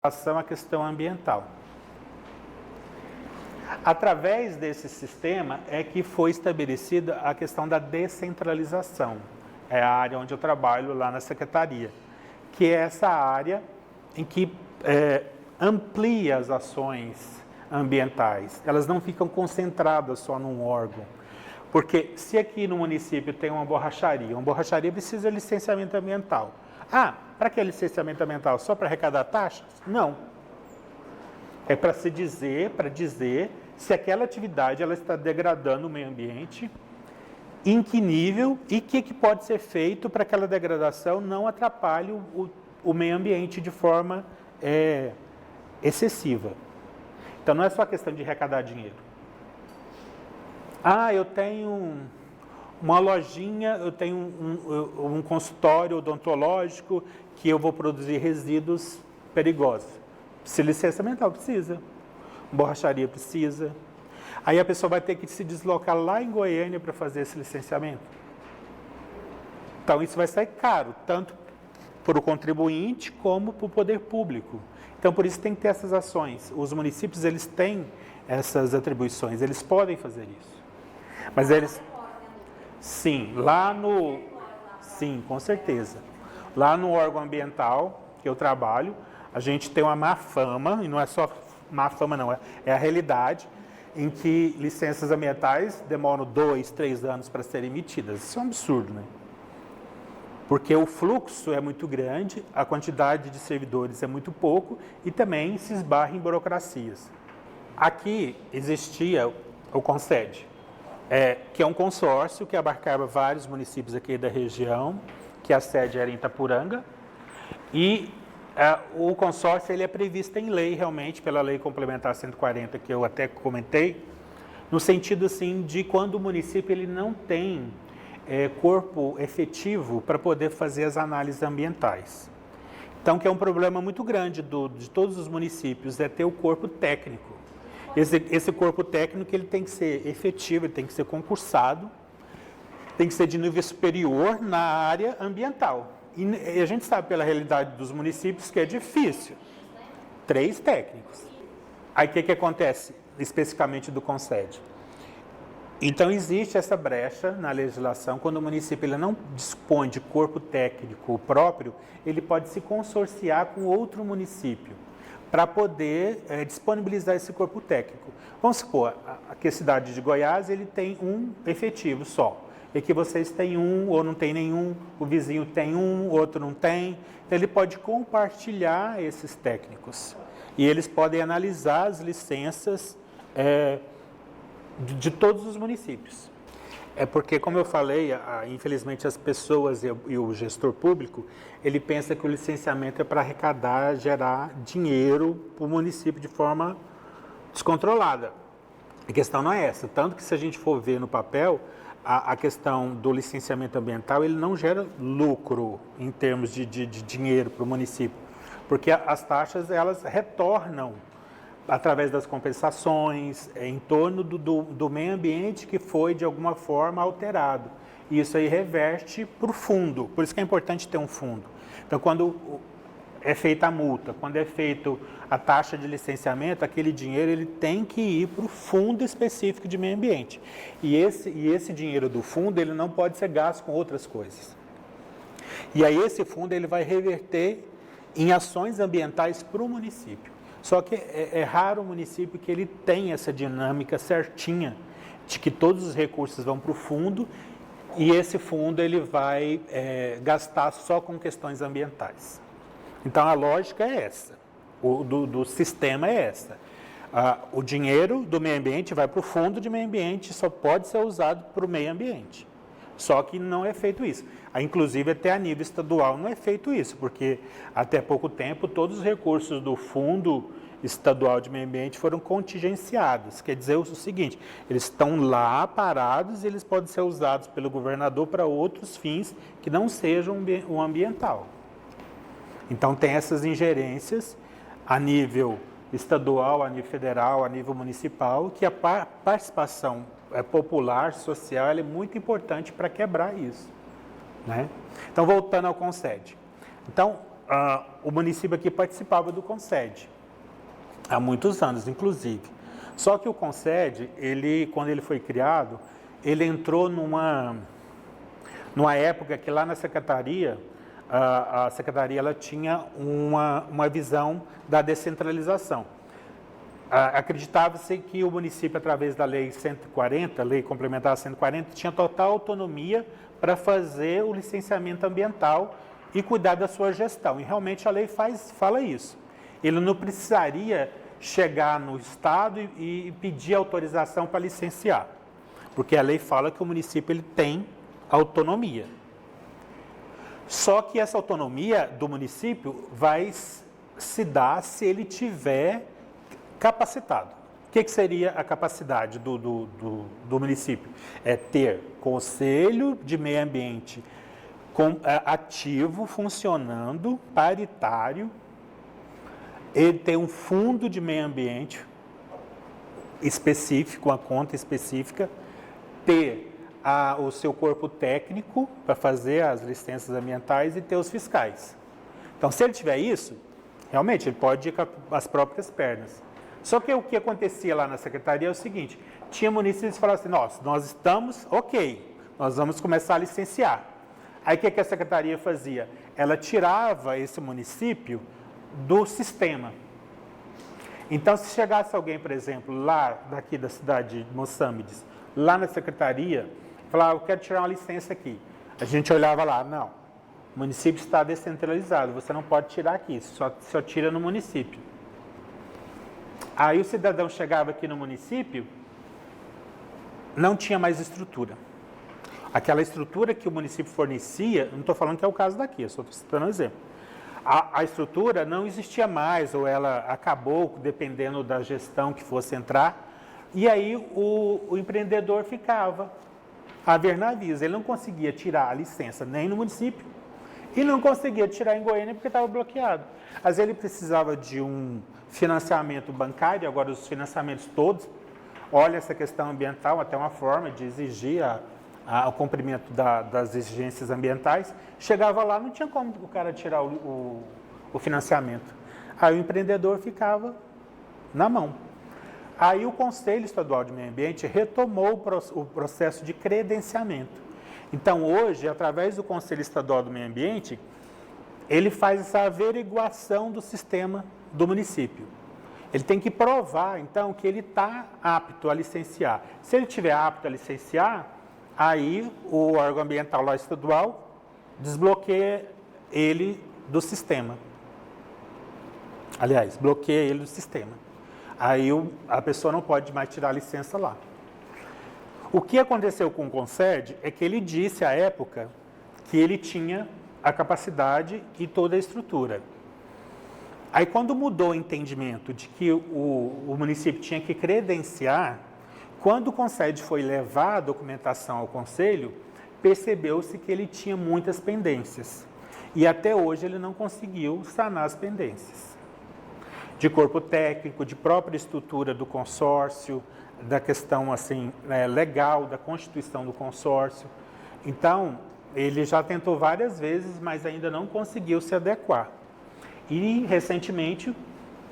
relação à questão ambiental. Através desse sistema é que foi estabelecida a questão da descentralização. É a área onde eu trabalho lá na secretaria, que é essa área em que amplia as ações ambientais. Elas não ficam concentradas só num órgão. Porque se aqui no município tem uma borracharia precisa de licenciamento ambiental. Ah, para que licenciamento ambiental? Só para arrecadar taxas? Não. É para dizer se aquela atividade ela está degradando o meio ambiente, em que nível e o que pode ser feito para que aquela degradação não atrapalhe o meio ambiente de forma excessiva. Então não é só questão de arrecadar dinheiro. Ah, eu tenho uma lojinha, eu tenho um consultório odontológico que eu vou produzir resíduos perigosos. Se licença ambiental precisa, borracharia precisa. Aí a pessoa vai ter que se deslocar lá em Goiânia para fazer esse licenciamento. Então isso vai sair caro, tanto para o contribuinte como para o poder público. Então por isso tem que ter essas ações. Os municípios eles têm essas atribuições, eles podem fazer isso. Mas eles... Sim, sim, com certeza. Lá no órgão ambiental que eu trabalho, a gente tem uma má fama, e não é só má fama não, é a realidade, em que licenças ambientais demoram 2, 3 anos para serem emitidas. Isso é um absurdo, né? Porque o fluxo é muito grande, a quantidade de servidores é muito pouco e também se esbarra em burocracias. Aqui existia o Concede, que é um consórcio que abarcava vários municípios aqui da região, que a sede era em Itapuranga, e o consórcio ele é previsto em lei, realmente, pela Lei Complementar 140, que eu até comentei, no sentido assim, de quando o município ele não tem corpo efetivo para poder fazer as análises ambientais. Então, que é um problema muito grande de todos os municípios, é ter o corpo técnico. Esse corpo técnico ele tem que ser efetivo, ele tem que ser concursado, tem que ser de nível superior na área ambiental. E a gente sabe pela realidade dos municípios que é difícil. 3 técnicos. Aí o que acontece especificamente do Concede? Então existe essa brecha na legislação, quando o município ele não dispõe de corpo técnico próprio, ele pode se consorciar com outro município para poder disponibilizar esse corpo técnico. Vamos supor, que a cidade de Goiás ele tem um efetivo só, e que vocês têm um ou não tem nenhum, o vizinho tem um, outro não tem, então ele pode compartilhar esses técnicos e eles podem analisar as licenças de todos os municípios. É porque, como eu falei, infelizmente as pessoas e o gestor público, ele pensa que o licenciamento é para arrecadar, gerar dinheiro para o município de forma descontrolada. A questão não é essa, tanto que se a gente for ver no papel, a questão do licenciamento ambiental, ele não gera lucro em termos de dinheiro para o município, porque as taxas elas retornam através das compensações, em torno do meio ambiente que foi de alguma forma alterado. E isso aí reverte para o fundo, por isso que é importante ter um fundo. Então quando é feita a multa, quando é feita a taxa de licenciamento, aquele dinheiro ele tem que ir para o fundo específico de meio ambiente. E esse dinheiro do fundo ele não pode ser gasto com outras coisas. E aí esse fundo ele vai reverter em ações ambientais para o município. Só que é raro o município que ele tem essa dinâmica certinha de que todos os recursos vão para o fundo e esse fundo ele vai gastar só com questões ambientais. Então a lógica é essa, do sistema é essa. O dinheiro do meio ambiente vai para o fundo de meio ambiente, só pode ser usado para o meio ambiente. Só que não é feito isso. Inclusive, até a nível estadual não é feito isso, porque até pouco tempo todos os recursos do Fundo Estadual de Meio Ambiente foram contingenciados. Quer dizer o seguinte, eles estão lá parados e eles podem ser usados pelo governador para outros fins que não sejam o ambiental. Então, tem essas ingerências a nível estadual, a nível federal, a nível municipal, que a participação popular, social, ela é muito importante para quebrar isso. Né? Então, voltando ao Concede. Então, o município aqui participava do Concede, há muitos anos, inclusive. Só que o Concede, quando ele foi criado, ele entrou numa época que lá na Secretaria, a Secretaria ela tinha uma visão da descentralização. Acreditava-se que o município, através da Lei 140, Lei Complementar 140, tinha total autonomia para fazer o licenciamento ambiental e cuidar da sua gestão. E realmente a lei fala isso. Ele não precisaria chegar no Estado e pedir autorização para licenciar, porque a lei fala que o município ele tem autonomia. Só que essa autonomia do município vai se dar se ele tiver capacitado. O que seria a capacidade do município? É ter conselho de meio ambiente ativo, funcionando, paritário, ele tem um fundo de meio ambiente específico, uma conta específica, ter o seu corpo técnico para fazer as licenças ambientais e ter os fiscais. Então, se ele tiver isso, realmente ele pode ir com as próprias pernas. Só que o que acontecia lá na secretaria é o seguinte, tinha municípios que falavam assim, nós estamos ok, nós vamos começar a licenciar. Aí o que a secretaria fazia? Ela tirava esse município do sistema. Então, se chegasse alguém, por exemplo, lá daqui da cidade de Moçambiques, lá na secretaria, falava, eu quero tirar uma licença aqui. A gente olhava lá, não, o município está descentralizado, você não pode tirar aqui, só tira no município. Aí o cidadão chegava aqui no município, não tinha mais estrutura. Aquela estrutura que o município fornecia, não estou falando que é o caso daqui, eu só estou citando um exemplo. A estrutura não existia mais, ou ela acabou, dependendo da gestão que fosse entrar, e aí o empreendedor ficava a ver navios. Ele não conseguia tirar a licença nem no município, e não conseguia tirar em Goiânia porque estava bloqueado. Às vezes ele precisava de um financiamento bancário, agora os financiamentos todos, olha essa questão ambiental, até uma forma de exigir o cumprimento das exigências ambientais, chegava lá, não tinha como o cara tirar o financiamento. Aí o empreendedor ficava na mão. Aí o Conselho Estadual de Meio Ambiente retomou o processo de credenciamento. Então hoje, através do Conselho Estadual do Meio Ambiente, ele faz essa averiguação do sistema do município. Ele tem que provar, então, que ele está apto a licenciar. Se ele estiver apto a licenciar, aí o órgão ambiental lá estadual desbloqueia ele do sistema. Aliás, bloqueia ele do sistema. Aí a pessoa não pode mais tirar a licença lá. O que aconteceu com o Concede é que ele disse à época que ele tinha a capacidade e toda a estrutura. Aí quando mudou o entendimento de que o município tinha que credenciar, quando o Concede foi levar a documentação ao Conselho, percebeu-se que ele tinha muitas pendências. E até hoje ele não conseguiu sanar as pendências. De corpo técnico, de própria estrutura do consórcio, da questão assim, legal, da constituição do consórcio. Então, ele já tentou várias vezes, mas ainda não conseguiu se adequar. E, recentemente,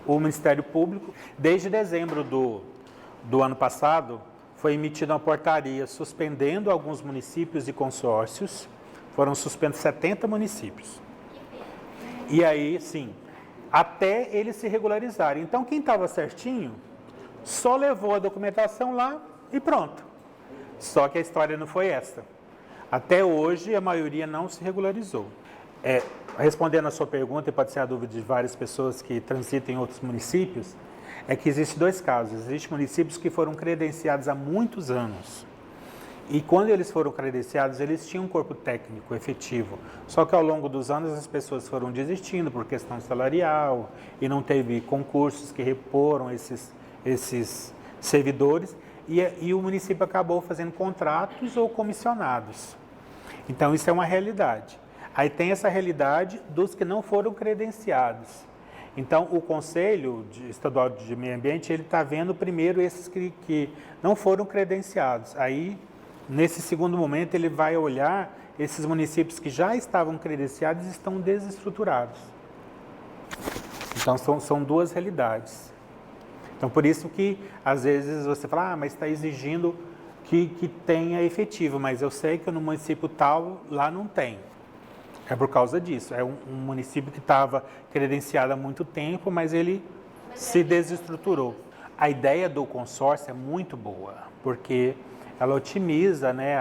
o Ministério Público, desde dezembro do ano passado, foi emitida uma portaria suspendendo alguns municípios e consórcios, foram suspensos 70 municípios. E aí, sim, até eles se regularizarem. Então, quem estava certinho, só levou a documentação lá e pronto. Só que a história não foi essa. Até hoje, a maioria não se regularizou. Respondendo a sua pergunta, e pode ser a dúvida de várias pessoas que transitam em outros municípios, é que existem dois casos. Existem municípios que foram credenciados há muitos anos. E quando eles foram credenciados, eles tinham um corpo técnico efetivo. Só que ao longo dos anos as pessoas foram desistindo por questão salarial e não teve concursos que reporam esses servidores e o município acabou fazendo contratos ou comissionados. Então isso é uma realidade. Aí tem essa realidade dos que não foram credenciados. Então, o Conselho Estadual de Meio Ambiente, ele está vendo primeiro esses que não foram credenciados. Aí, nesse segundo momento, ele vai olhar esses municípios que já estavam credenciados e estão desestruturados. Então, são duas realidades. Então, por isso que, às vezes, você fala, mas está exigindo que tenha efetivo, mas eu sei que no município tal, lá não tem. É por causa disso. É um município que estava credenciado há muito tempo, mas ele se desestruturou. A ideia do consórcio é muito boa, porque ela otimiza, né,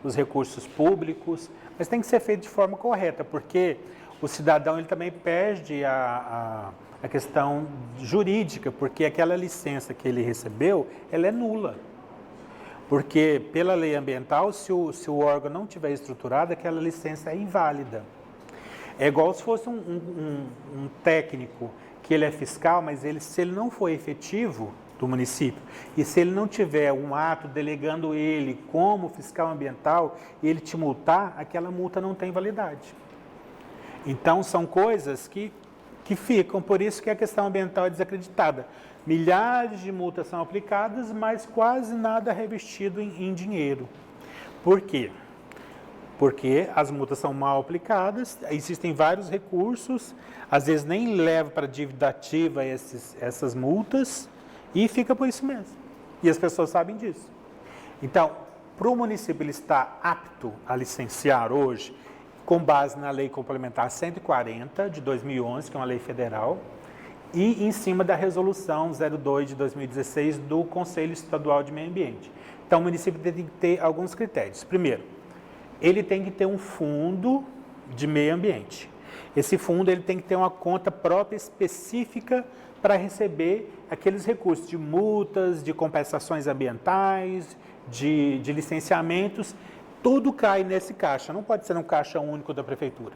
os recursos públicos, mas tem que ser feito de forma correta, porque o cidadão ele também perde a questão jurídica, porque aquela licença que ele recebeu, ela é nula. Porque pela lei ambiental, se o órgão não tiver estruturado, aquela licença é inválida. É igual se fosse um técnico que ele é fiscal, mas se ele não for efetivo do município e se ele não tiver um ato delegando ele como fiscal ambiental e ele te multar, aquela multa não tem validade. Então são coisas que ficam, por isso que a questão ambiental é desacreditada. Milhares de multas são aplicadas, mas quase nada é revestido em dinheiro. Por quê? Porque as multas são mal aplicadas, existem vários recursos, às vezes nem leva para dívida ativa essas multas e fica por isso mesmo. E as pessoas sabem disso. Então, para o município ele estar apto a licenciar hoje, com base na Lei Complementar 140 de 2011, que é uma lei federal, e em cima da Resolução 02 de 2016 do Conselho Estadual de Meio Ambiente. Então, o município tem que ter alguns critérios. Primeiro, ele tem que ter um fundo de meio ambiente. Esse fundo ele tem que ter uma conta própria específica para receber aqueles recursos de multas, de compensações ambientais, de licenciamentos. Tudo cai nesse caixa, não pode ser um caixa único da prefeitura.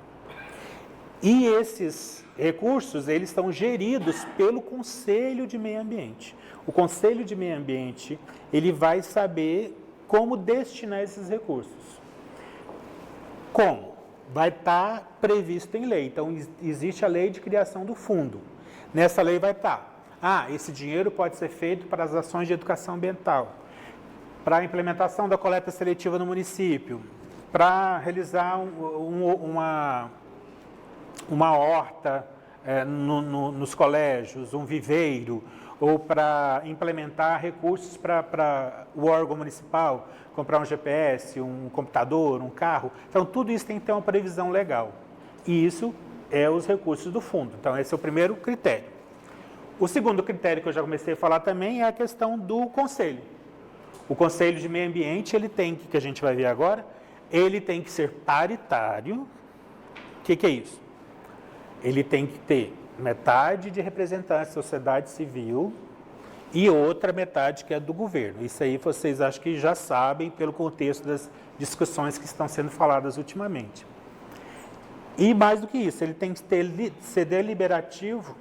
E esses recursos, eles estão geridos pelo Conselho de Meio Ambiente. O Conselho de Meio Ambiente, ele vai saber como destinar esses recursos. Como? Vai estar previsto em lei. Então, existe a lei de criação do fundo. Nessa lei vai estar, esse dinheiro pode ser feito para as ações de educação ambiental, para a implementação da coleta seletiva no município, para realizar uma horta nos colégios, um viveiro, ou para implementar recursos para o órgão municipal, comprar um GPS, um computador, um carro. Então, tudo isso tem que ter uma previsão legal. E isso é os recursos do fundo. Então, esse é o primeiro critério. O segundo critério que eu já comecei a falar também é a questão do conselho. O Conselho de Meio Ambiente, ele tem que a gente vai ver agora, ele tem que ser paritário. O que é isso? Ele tem que ter metade de representantes da sociedade civil e outra metade que é do governo. Isso aí vocês acho que já sabem pelo contexto das discussões que estão sendo faladas ultimamente. E mais do que isso, ele tem que ser deliberativo,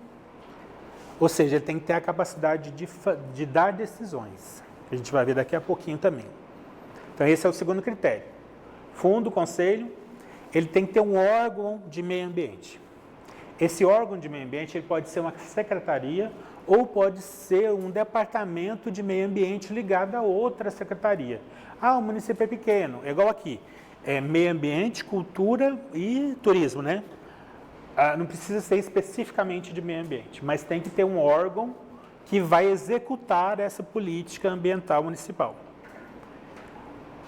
ou seja, ele tem que ter a capacidade de dar decisões. A gente vai ver daqui a pouquinho também. Então esse é o segundo critério. Fundo, conselho, ele tem que ter um órgão de meio ambiente. Esse órgão de meio ambiente ele pode ser uma secretaria ou pode ser um departamento de meio ambiente ligado a outra secretaria. O município é pequeno, é igual aqui. É meio ambiente, cultura e turismo, né? Não precisa ser especificamente de meio ambiente, mas tem que ter um órgão que vai executar essa política ambiental municipal.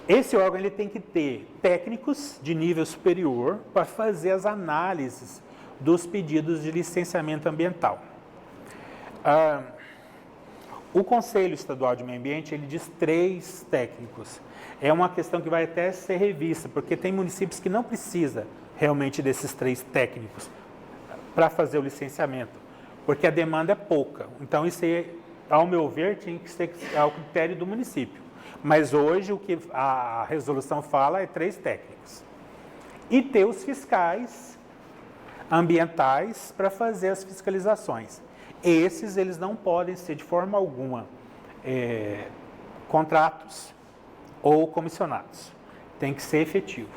Esse órgão ele tem que ter técnicos de nível superior para fazer as análises dos pedidos de licenciamento ambiental. O Conselho Estadual de Meio Ambiente, ele diz 3 técnicos. É uma questão que vai até ser revista, porque tem municípios que não precisam realmente desses 3 técnicos para fazer o licenciamento, porque a demanda é pouca. Então, isso aí, ao meu ver, tinha que ser ao critério do município. Mas hoje, o que a resolução fala é 3 técnicos. E ter os fiscais ambientais para fazer as fiscalizações. Esses, eles não podem ser de forma alguma contratos ou comissionados. Tem que ser efetivo,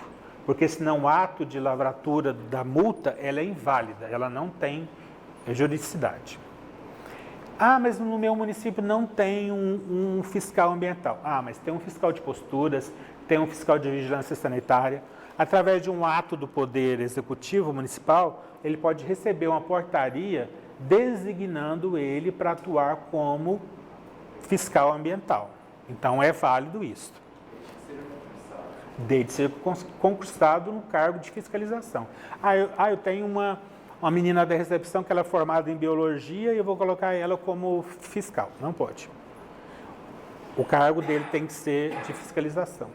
porque senão o ato de lavratura da multa, ela é inválida, ela não tem juridicidade. Mas no meu município não tem um fiscal ambiental. Mas tem um fiscal de posturas, tem um fiscal de vigilância sanitária. através de um ato do Poder Executivo Municipal, ele pode receber uma portaria designando ele para atuar como fiscal ambiental. Então, é válido isso. Desde ser concursado no cargo de fiscalização. Eu tenho uma menina da recepção que ela é formada em biologia e eu vou colocar ela como fiscal. Não pode. O cargo dele tem que ser de fiscalização.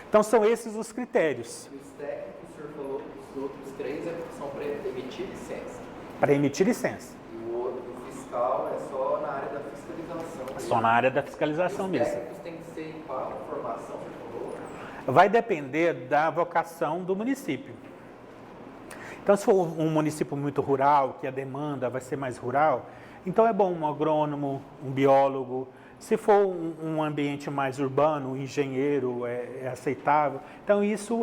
Então, são esses os critérios. E os técnicos, o senhor falou, os outros três são para emitir licença. Para emitir licença. E o outro, o fiscal, é só na área da fiscalização. Só na área da fiscalização mesmo. Os técnicos têm que ser em qual formação, o senhor falou? Vai depender da vocação do município. Então, se for um município muito rural, que a demanda vai ser mais rural, então é bom um agrônomo, um biólogo. Se for um ambiente mais urbano, um engenheiro é aceitável. Então, isso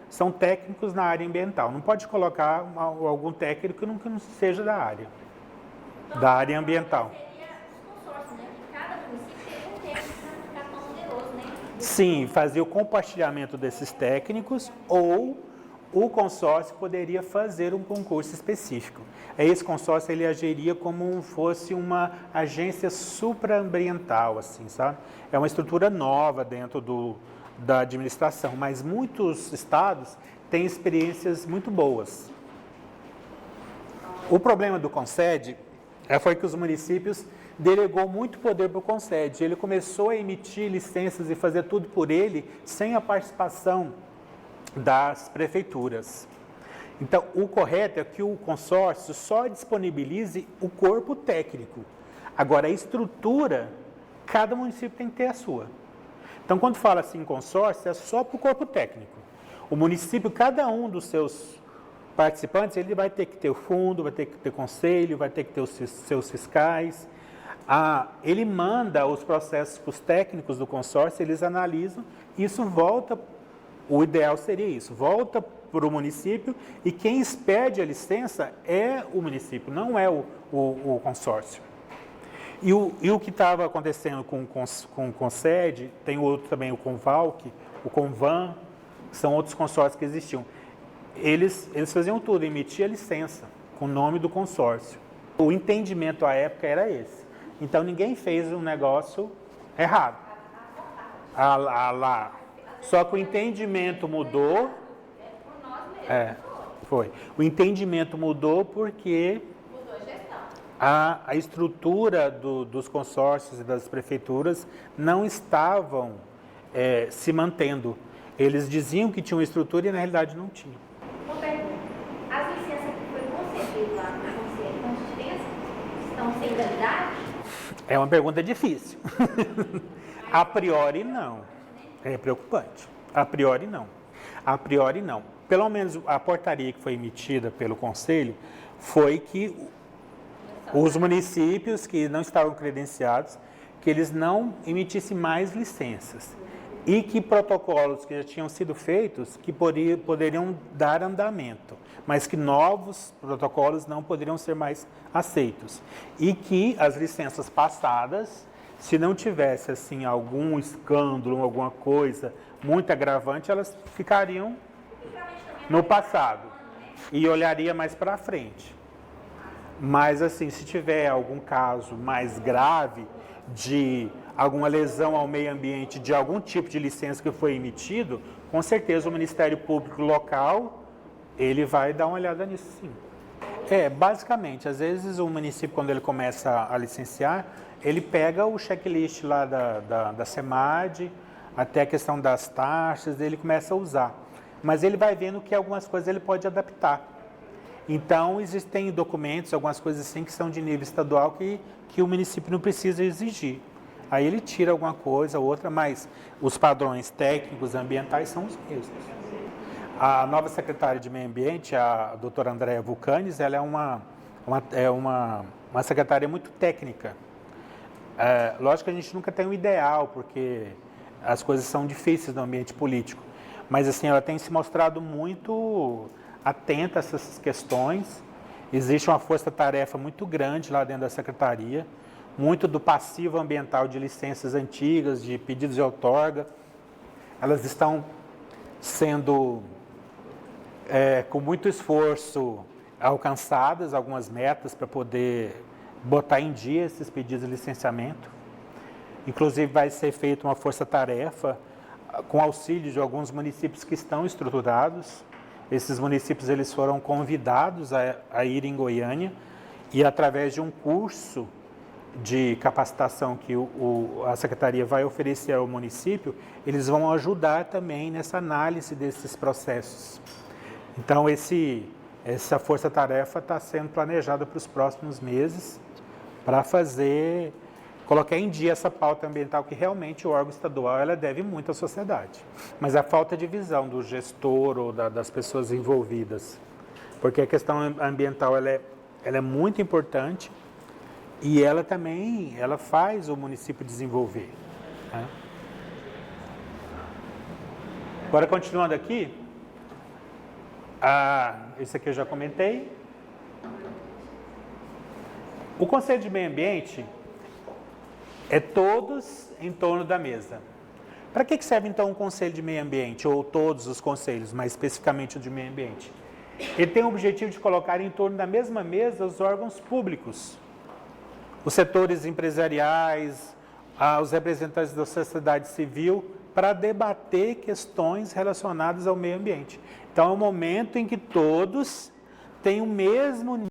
são técnicos na área ambiental. Não pode colocar algum técnico que não seja da área ambiental. Seria os consórcios, né? Cada município teria um técnico para ficar tão poderoso, né? Sim, fazer o compartilhamento desses técnicos ou o consórcio poderia fazer um concurso específico. Esse consórcio ele agiria como fosse uma agência supraambiental, assim, sabe? É uma estrutura nova dentro da administração, mas muitos estados têm experiências muito boas. O problema do CONSED foi que os municípios delegou muito poder para o CONSED. Ele começou a emitir licenças e fazer tudo por ele, sem a participação das prefeituras. Então, o correto é que o consórcio só disponibilize o corpo técnico. Agora, a estrutura, cada município tem que ter a sua. Então, quando fala assim consórcio, é só para o corpo técnico. O município, cada um dos seus participantes, ele vai ter que ter o fundo, vai ter que ter conselho, vai ter que ter os seus fiscais. Ele manda os processos para os técnicos do consórcio, eles analisam, isso volta. O ideal seria isso, volta para o município e quem expede a licença é o município, não é o consórcio. E o que estava acontecendo com o CONSED, tem outro também, o CONVALC, o CONVAN, são outros consórcios que existiam. Eles faziam tudo, emitia a licença com o nome do consórcio. O entendimento à época era esse. Então ninguém fez um negócio errado. Só que o entendimento mudou. Foi. O entendimento mudou porque a estrutura dos consórcios e das prefeituras não estavam se mantendo. Eles diziam que tinham estrutura e na realidade não tinham. Uma pergunta. As licenças que foram concedidas lá no Conselho com diferença estão sem validade? É uma pergunta difícil. A priori, não. É preocupante. A priori, não. A priori, não. Pelo menos a portaria que foi emitida pelo Conselho foi que os municípios que não estavam credenciados, que eles não emitissem mais licenças. E que protocolos que já tinham sido feitos, que poderiam dar andamento, mas que novos protocolos não poderiam ser mais aceitos. E que as licenças passadas, se não tivesse assim algum escândalo, alguma coisa muito agravante, elas ficariam no passado e olharia mais para frente. Mas assim, se tiver algum caso mais grave de alguma lesão ao meio ambiente de algum tipo de licença que foi emitido, com certeza o Ministério Público local, ele vai dar uma olhada nisso, sim. Basicamente, às vezes o município, quando ele começa a licenciar, ele pega o checklist lá da SEMAD, até a questão das taxas, ele começa a usar. Mas ele vai vendo que algumas coisas ele pode adaptar. Então, existem documentos, algumas coisas assim, que são de nível estadual que o município não precisa exigir. Aí ele tira alguma coisa, outra, mas os padrões técnicos ambientais são os mesmos. A nova secretária de Meio Ambiente, a doutora Andréa Vulcanes, ela é uma secretária muito técnica. Lógico que a gente nunca tem um ideal, porque as coisas são difíceis no ambiente político. Mas assim, ela tem se mostrado muito atenta a essas questões. Existe uma força-tarefa muito grande lá dentro da secretaria. Muito do passivo ambiental de licenças antigas, de pedidos de outorga, elas estão sendo com muito esforço, alcançadas algumas metas para poder botar em dia esses pedidos de licenciamento. Inclusive vai ser feita uma força-tarefa com auxílio de alguns municípios que estão estruturados. Esses municípios eles foram convidados a ir em Goiânia e através de um curso de capacitação que a Secretaria vai oferecer ao município, eles vão ajudar também nessa análise desses processos. Então, essa força-tarefa está sendo planejada para os próximos meses para colocar em dia essa pauta ambiental que realmente o órgão estadual ela deve muito à sociedade. Mas a falta de visão do gestor ou das pessoas envolvidas, porque a questão ambiental ela é muito importante e ela também faz o município desenvolver. Né? Agora, continuando aqui, isso aqui eu já comentei. O Conselho de Meio Ambiente é todos em torno da mesa. Para que serve então o Conselho de Meio Ambiente, ou todos os conselhos, mais especificamente o de Meio Ambiente? Ele tem o objetivo de colocar em torno da mesma mesa os órgãos públicos, os setores empresariais, os representantes da sociedade civil, para debater questões relacionadas ao meio ambiente. Então é um momento em que todos têm o mesmo